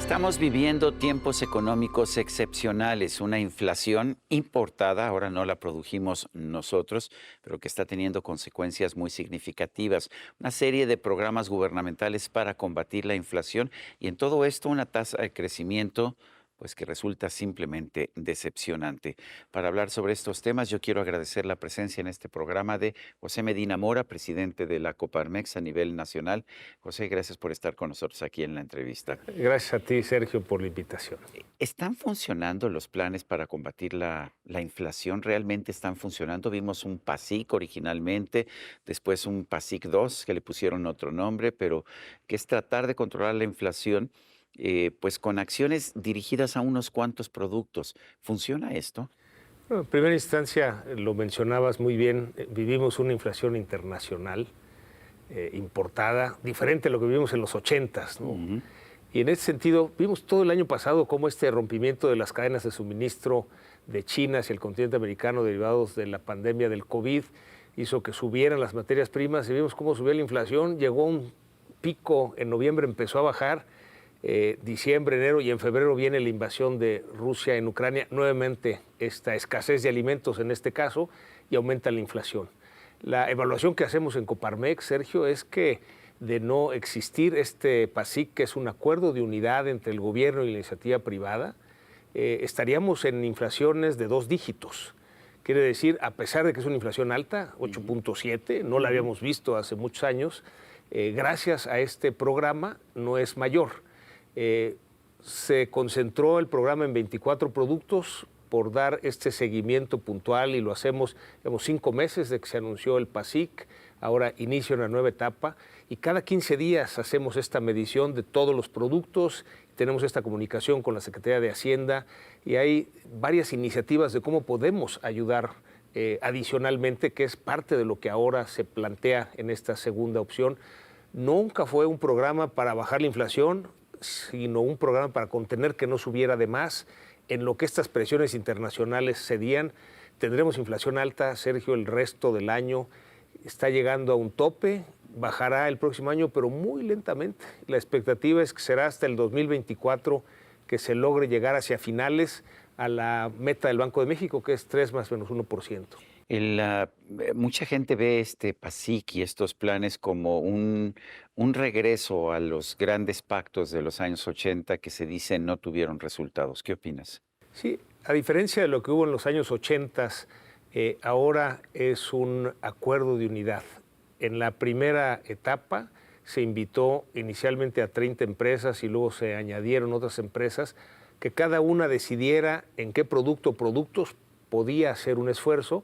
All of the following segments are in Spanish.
Estamos viviendo tiempos económicos excepcionales, una inflación importada, ahora no la produjimos nosotros, pero que está teniendo consecuencias muy significativas. Una serie de programas gubernamentales para combatir la inflación y en todo esto una tasa de crecimiento pues que resulta simplemente decepcionante. Para hablar sobre estos temas, yo quiero agradecer la presencia en este programa de José Medina Mora, presidente de la Coparmex a nivel nacional. José, gracias por estar con nosotros aquí en la entrevista. Gracias a ti, Sergio, por la invitación. ¿Están funcionando los planes para combatir la inflación? ¿Realmente están funcionando? Vimos un PASIC originalmente, después un PASIC 2 que le pusieron otro nombre, pero que es tratar de controlar la inflación, pues con acciones dirigidas a unos cuantos productos. ¿Funciona esto? Bueno, en primera instancia, lo mencionabas muy bien, vivimos una inflación internacional importada, diferente a lo que vivimos en los 80s, ¿no? Ujú. Y en ese sentido, vimos todo el año pasado cómo este rompimiento de las cadenas de suministro de China hacia el continente americano derivados de la pandemia del COVID hizo que subieran las materias primas y vimos cómo subía la inflación, llegó a un pico en noviembre, empezó a bajar, diciembre, enero y en febrero viene la invasión de Rusia en Ucrania, nuevamente esta escasez de alimentos en este caso y aumenta la inflación. La evaluación que hacemos en Coparmex, Sergio, es que de no existir este PASIC, que es un acuerdo de unidad entre el gobierno y la iniciativa privada, estaríamos en inflaciones de 2 dígitos. Quiere decir, a pesar de que es una inflación alta, 8.7, no la habíamos visto hace muchos años, gracias a este programa no es mayor. Se concentró el programa en 24 productos por dar este seguimiento puntual y lo hacemos, 5 meses de que se anunció el PASIC, ahora inicia una nueva etapa y cada 15 días hacemos esta medición de todos los productos, tenemos esta comunicación con la Secretaría de Hacienda y hay varias iniciativas de cómo podemos ayudar adicionalmente, que es parte de lo que ahora se plantea en esta segunda opción. Nunca fue un programa para bajar la inflación, sino un programa para contener que no subiera de más. En lo que estas presiones internacionales cedían, tendremos inflación alta, Sergio, el resto del año. Está llegando a un tope, bajará el próximo año, pero muy lentamente. La expectativa es que será hasta el 2024 que se logre llegar hacia finales a la meta del Banco de México, que es 3 más o menos 1%. Mucha gente ve este PASIC y estos planes como un regreso a los grandes pactos de los años 80 que se dice no tuvieron resultados. ¿Qué opinas? Sí, a diferencia de lo que hubo en los años 80, ahora es un acuerdo de unidad. En la primera etapa se invitó inicialmente a 30 empresas y luego se añadieron otras empresas que cada una decidiera en qué producto o productos podía hacer un esfuerzo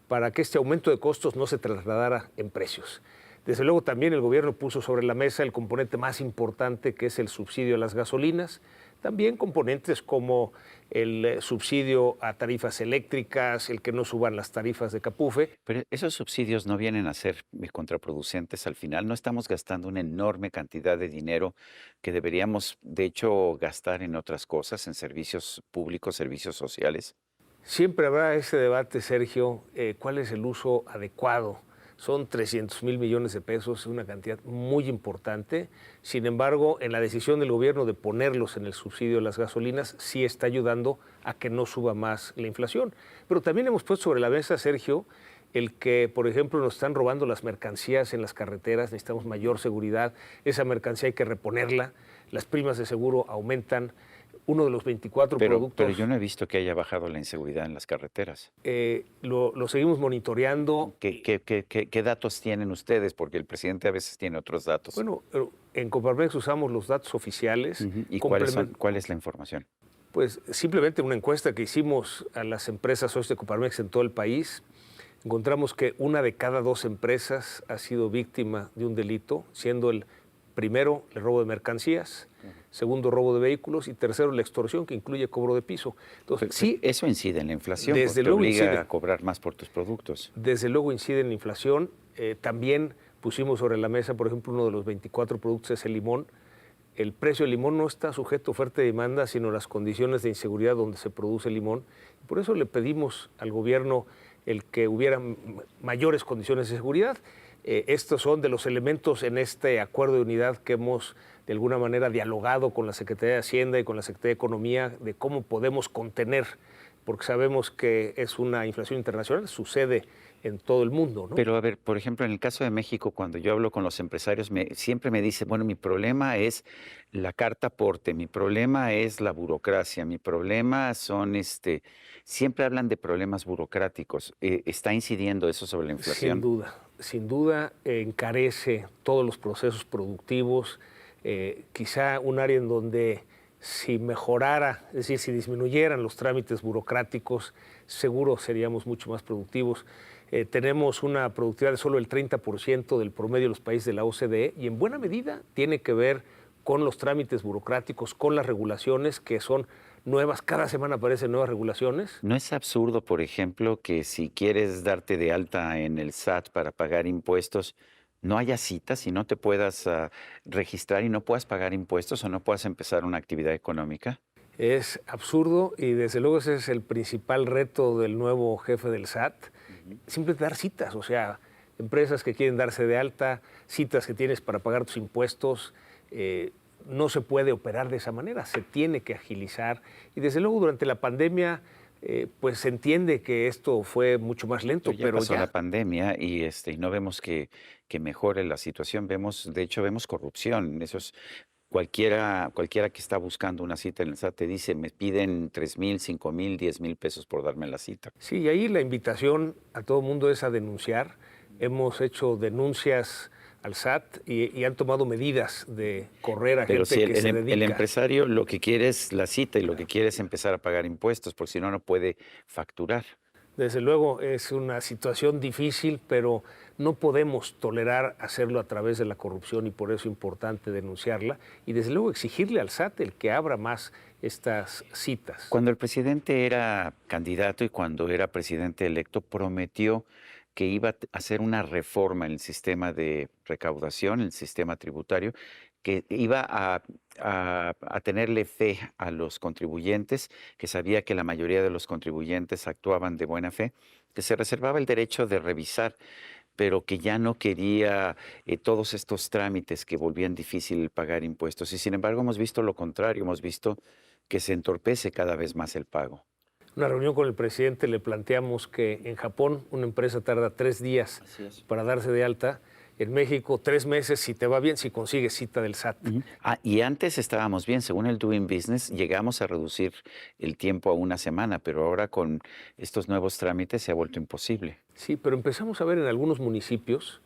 para que este aumento de costos no se trasladara en precios. Desde luego también el gobierno puso sobre la mesa el componente más importante, que es el subsidio a las gasolinas, también componentes como el subsidio a tarifas eléctricas, el que no suban las tarifas de Capufe. Pero esos subsidios no vienen a ser contraproducentes al final. No estamos gastando una enorme cantidad de dinero que deberíamos, de hecho, gastar en otras cosas, en servicios públicos, servicios sociales. Siempre habrá ese debate, Sergio, cuál es el uso adecuado. Son 300,000 millones de pesos, una cantidad muy importante. Sin embargo, en la decisión del gobierno de ponerlos en el subsidio de las gasolinas, sí está ayudando a que no suba más la inflación. Pero también hemos puesto sobre la mesa, Sergio, el que, por ejemplo, nos están robando las mercancías en las carreteras, necesitamos mayor seguridad, esa mercancía hay que reponerla, las primas de seguro aumentan. Uno de los 24 productos. Pero yo no he visto que haya bajado la inseguridad en las carreteras. Lo seguimos monitoreando. ¿Qué datos tienen ustedes? Porque el presidente a veces tiene otros datos. Bueno, en Coparmex usamos los datos oficiales. ¿Y cuál es la información? Pues simplemente una encuesta que hicimos a las empresas socias de Coparmex en todo el país. Encontramos que 1 de cada 2 empresas ha sido víctima de un delito, siendo el primero el robo de mercancías, segundo robo de vehículos y tercero la extorsión, que incluye cobro de piso. Entonces, sí, eso incide en la inflación, desde porque te luego obliga incide. a cobrar más por tus productos. Desde luego incide en la inflación. También pusimos sobre la mesa, por ejemplo, uno de los 24 productos es el limón. El precio del limón no está sujeto a oferta y demanda, sino las condiciones de inseguridad donde se produce el limón. Por eso le pedimos al gobierno el que hubiera mayores condiciones de seguridad. Estos son de los elementos en este acuerdo de unidad que hemos de alguna manera dialogado con la Secretaría de Hacienda y con la Secretaría de Economía de cómo podemos contener, porque sabemos que es una inflación internacional, sucede en todo el mundo, ¿no? Pero a ver, por ejemplo, en el caso de México, cuando yo hablo con los empresarios, siempre me dicen, bueno, mi problema es la carta aporte, mi problema es la burocracia, mi problema son, siempre hablan de problemas burocráticos. ¿Está incidiendo eso sobre la inflación? Sin duda encarece todos los procesos productivos, quizá un área en donde si mejorara, es decir, si disminuyeran los trámites burocráticos, seguro seríamos mucho más productivos. Tenemos una productividad de solo el 30% del promedio de los países de la OCDE y en buena medida tiene que ver con los trámites burocráticos, con las regulaciones que son nuevas. Cada semana aparecen nuevas regulaciones. ¿No es absurdo, por ejemplo, que si quieres darte de alta en el SAT para pagar impuestos, no haya citas y no te puedas registrar y no puedas pagar impuestos o no puedas empezar una actividad económica? Es absurdo y desde luego ese es el principal reto del nuevo jefe del SAT, siempre dar citas, o sea, empresas que quieren darse de alta, citas que tienes para pagar tus impuestos, no se puede operar de esa manera, se tiene que agilizar y desde luego durante la pandemia pues se entiende que esto fue mucho más lento, Ya pero pasó ya la pandemia y no vemos que mejore la situación, de hecho vemos corrupción. Eso es cualquiera que está buscando una cita en el SAT te dice, me piden 3,000, 5,000, 10,000 pesos por darme la cita. sí, y ahí la invitación a todo el mundo es a denunciar. Hemos hecho denuncias al SAT y han tomado medidas de correr a Pero gente si que se el dedica. empresario lo que quiere es la cita y lo que quiere es empezar a pagar impuestos, porque si no, no puede facturar. Desde luego es una situación difícil, pero no podemos tolerar hacerlo a través de la corrupción y por eso es importante denunciarla y desde luego exigirle al SAT el que abra más estas citas. Cuando el presidente era candidato y cuando era presidente electo, prometió que iba a hacer una reforma en el sistema de recaudación, en el sistema tributario, que iba a tenerle fe a los contribuyentes, que sabía que la mayoría de los contribuyentes actuaban de buena fe, que se reservaba el derecho de revisar, pero que ya no quería todos estos trámites que volvían difícil pagar impuestos. Y sin embargo hemos visto lo contrario, hemos visto que se entorpece cada vez más el pago. Una reunión con el presidente le planteamos que en Japón una empresa tarda 3 días Así es. para darse de alta. En México 3 meses si te va bien, si consigues cita del SAT. Y antes estábamos bien, según el Doing Business, llegamos a reducir el tiempo a una semana, pero ahora con estos nuevos trámites se ha vuelto imposible. Sí, pero empezamos a ver en algunos municipios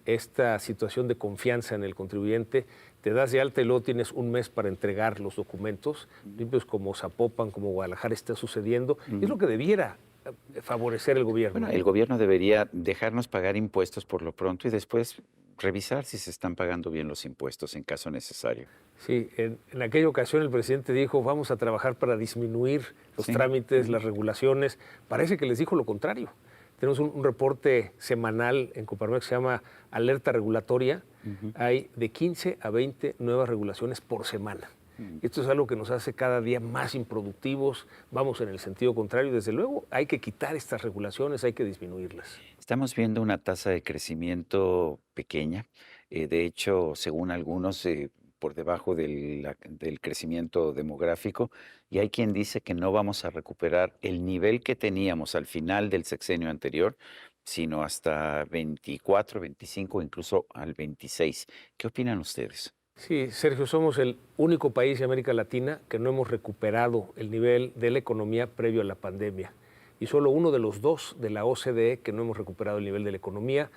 esta situación de confianza en el contribuyente. Te das de alta y luego tienes un mes para entregar los documentos. Municipios como Zapopan, como Guadalajara está sucediendo. Es lo que debiera favorecer el gobierno. Bueno, el gobierno debería dejarnos pagar impuestos por lo pronto y después revisar si se están pagando bien los impuestos en caso necesario. Sí, en aquella ocasión el presidente dijo, vamos a trabajar para disminuir los trámites, las regulaciones. Parece que les dijo lo contrario. Tenemos un reporte semanal en Coparmex que se llama Alerta Regulatoria. Hay de 15 a 20 nuevas regulaciones por semana. Esto es algo que nos hace cada día más improductivos, vamos en el sentido contrario. Desde luego hay que quitar estas regulaciones, hay que disminuirlas. Estamos viendo una tasa de crecimiento pequeña, de hecho, según algunos, por debajo del crecimiento demográfico, y hay quien dice que no vamos a recuperar el nivel que teníamos al final del sexenio anterior, sino hasta 24, 25, incluso al 26. ¿Qué opinan ustedes? Sí, Sergio, somos el único país de América Latina que no hemos recuperado el nivel de la economía previo a la pandemia. Y solo uno de los 2 de la OCDE que no hemos recuperado el nivel de la economía.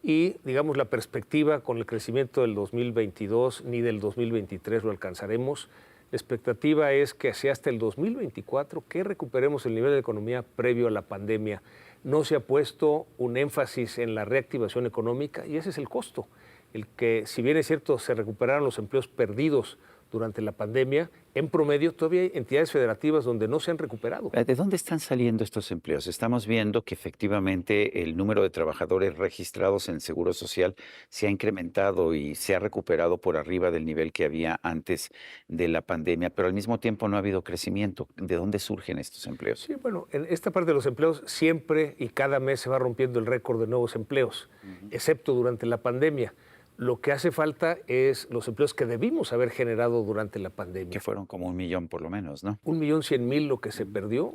Y, digamos, la perspectiva con el crecimiento del 2022 ni del 2023 lo alcanzaremos. La expectativa es que hacia hasta el 2024 que recuperemos el nivel de la economía previo a la pandemia. No se ha puesto un énfasis en la reactivación económica y ese es el costo. El que, si bien es cierto, se recuperaron los empleos perdidos durante la pandemia. En promedio, todavía hay entidades federativas donde no se han recuperado. ¿De dónde están saliendo estos empleos? Estamos viendo que efectivamente el número de trabajadores registrados en el Seguro Social se ha incrementado y se ha recuperado por arriba del nivel que había antes de la pandemia, pero al mismo tiempo no ha habido crecimiento. ¿De dónde surgen estos empleos? Sí, bueno, en esta parte de los empleos siempre y cada mes se va rompiendo el récord de nuevos empleos, excepto durante la pandemia. Lo que hace falta es los empleos que debimos haber generado durante la pandemia. Que fueron como 1 millón por lo menos, ¿no? 1.100.000 lo que se perdió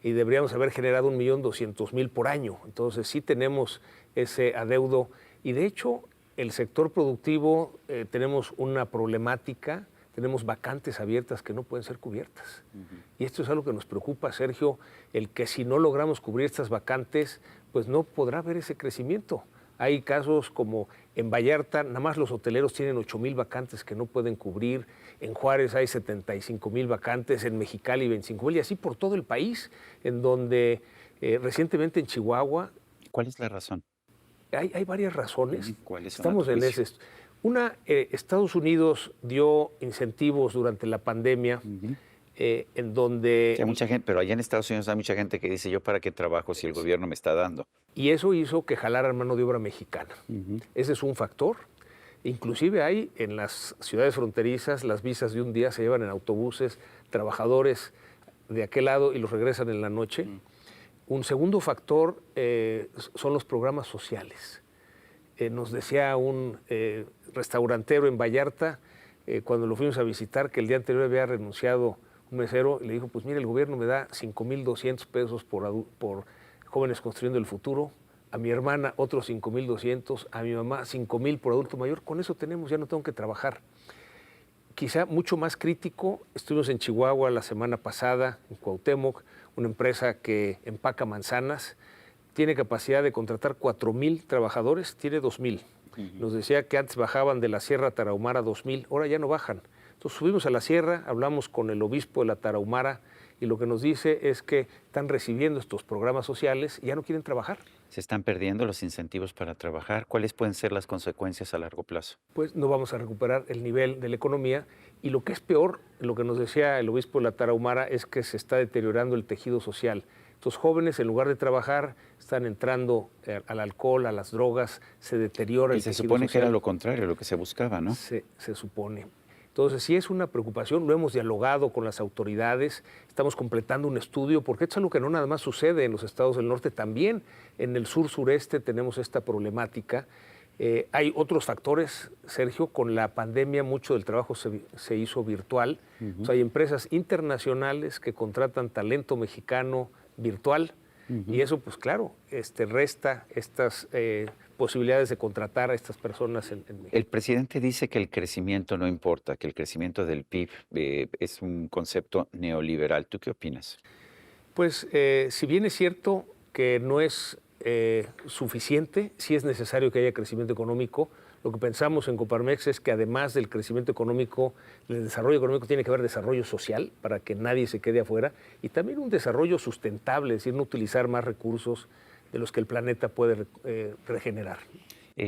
y deberíamos haber generado 1.200.000 por año. Entonces sí tenemos ese adeudo y de hecho el sector productivo tenemos una problemática, tenemos vacantes abiertas que no pueden ser cubiertas. Y esto es algo que nos preocupa, Sergio, el que si no logramos cubrir estas vacantes, pues no podrá haber ese crecimiento. Hay casos como en Vallarta, nada más los hoteleros tienen 8,000 vacantes que no pueden cubrir. En Juárez hay 75,000 vacantes, en Mexicali 25,000 y así por todo el país, en donde recientemente en Chihuahua. ¿Cuál es la razón? Hay varias razones. ¿Cuáles son, Estamos a tu en juicio? ese. Una, Estados Unidos dio incentivos durante la pandemia en donde. Sí, hay mucha gente, pero allá en Estados Unidos hay mucha gente que dice, ¿yo para qué trabajo si el gobierno me está dando? Y eso hizo que jalaran mano de obra mexicana. Ese es un factor. Inclusive hay en las ciudades fronterizas, las visas de un día se llevan en autobuses, trabajadores de aquel lado y los regresan en la noche. Un segundo factor son los programas sociales. Nos decía un restaurantero en Vallarta, cuando lo fuimos a visitar, que el día anterior había renunciado un mesero y le dijo, pues mire, el gobierno me da 5,200 pesos por Jóvenes Construyendo el Futuro, a mi hermana otros 5,200, a mi mamá 5,000 por adulto mayor, con eso tenemos, ya no tengo que trabajar. Quizá mucho más crítico, estuvimos en Chihuahua la semana pasada, en Cuauhtémoc, una empresa que empaca manzanas, tiene capacidad de contratar 4,000 trabajadores, tiene 2,000. Nos decía que antes bajaban de la Sierra Tarahumara 2,000, ahora ya no bajan. Entonces subimos a la sierra, hablamos con el obispo de la Tarahumara y lo que nos dice es que están recibiendo estos programas sociales y ya no quieren trabajar. Se están perdiendo los incentivos para trabajar. ¿Cuáles pueden ser las consecuencias a largo plazo? Pues no vamos a recuperar el nivel de la economía y lo que es peor, lo que nos decía el obispo de la Tarahumara es que se está deteriorando el tejido social. Estos jóvenes, en lugar de trabajar, están entrando al alcohol, a las drogas, se deteriora el Y se tejido supone que social. era lo contrario, lo que se buscaba, ¿no? Se supone. Entonces, sí es una preocupación, lo hemos dialogado con las autoridades, estamos completando un estudio, porque esto es algo que no nada más sucede en los estados del norte, también en el sur-sureste tenemos esta problemática. Hay otros factores, Sergio, con la pandemia mucho del trabajo se hizo virtual. O sea, hay empresas internacionales que contratan talento mexicano virtual y eso, pues claro, resta estas posibilidades de contratar a estas personas en México. El presidente dice que el crecimiento no importa, que el crecimiento del PIB es un concepto neoliberal. ¿Tú qué opinas? Pues si bien es cierto que no es suficiente, sí es necesario que haya crecimiento económico. Lo que pensamos en Coparmex es que además del crecimiento económico, del desarrollo económico tiene que haber desarrollo social para que nadie se quede afuera y también un desarrollo sustentable, es decir, no utilizar más recursos de los que el planeta puede regenerar.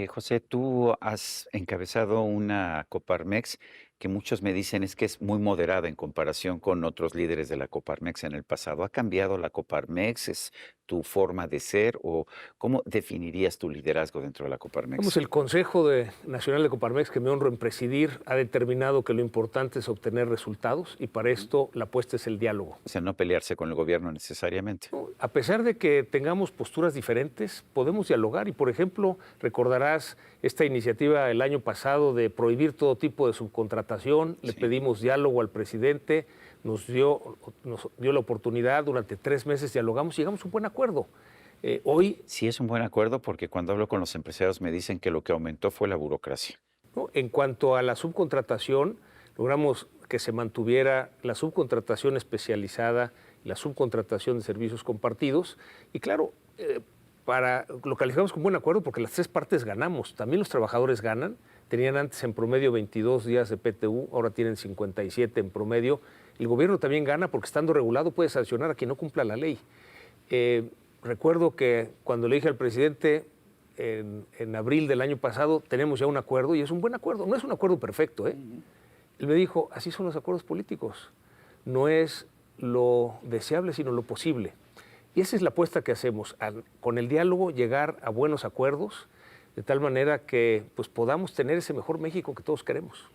José, tú has encabezado una Coparmex que muchos me dicen es que es muy moderada en comparación con otros líderes de la Coparmex en el pasado. ¿Ha cambiado la Coparmex? ¿Es tu forma de ser? ¿O cómo definirías tu liderazgo dentro de la Coparmex? El Consejo Nacional de Coparmex, que me honro en presidir, ha determinado que lo importante es obtener resultados y para esto la apuesta es el diálogo. O sea, no pelearse con el gobierno necesariamente. A pesar de que tengamos posturas diferentes, podemos dialogar y, por ejemplo, recordarás esta iniciativa el año pasado de prohibir todo tipo de subcontratación. Le pedimos diálogo al presidente, nos dio la oportunidad, durante 3 meses dialogamos y llegamos a un buen acuerdo. Hoy. Sí, es un buen acuerdo porque cuando hablo con los empresarios me dicen que lo que aumentó fue la burocracia. ¿No? En cuanto a la subcontratación, logramos que se mantuviera la subcontratación especializada, la subcontratación de servicios compartidos y claro, lo calificamos como buen acuerdo porque las 3 partes ganamos. También los trabajadores ganan. Tenían antes en promedio 22 días de PTU, ahora tienen 57 en promedio. El gobierno también gana porque estando regulado puede sancionar a quien no cumpla la ley. Recuerdo que cuando le dije al presidente en abril del año pasado, tenemos ya un acuerdo y es un buen acuerdo. No es un acuerdo perfecto, Él me dijo, así son los acuerdos políticos. No es lo deseable, sino lo posible. Y esa es la apuesta que hacemos, con el diálogo llegar a buenos acuerdos, de tal manera que pues, podamos tener ese mejor México que todos queremos.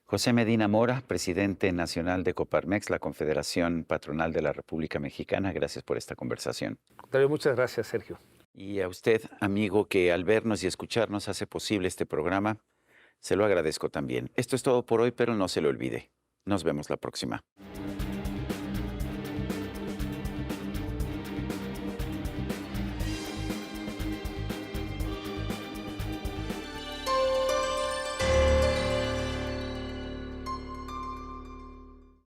José Medina Mora, presidente nacional de Coparmex, la Confederación Patronal de la República Mexicana, gracias por esta conversación. Muchas gracias, Sergio. Y a usted, amigo, que al vernos y escucharnos hace posible este programa, se lo agradezco también. Esto es todo por hoy, pero no se lo olvide. Nos vemos la próxima.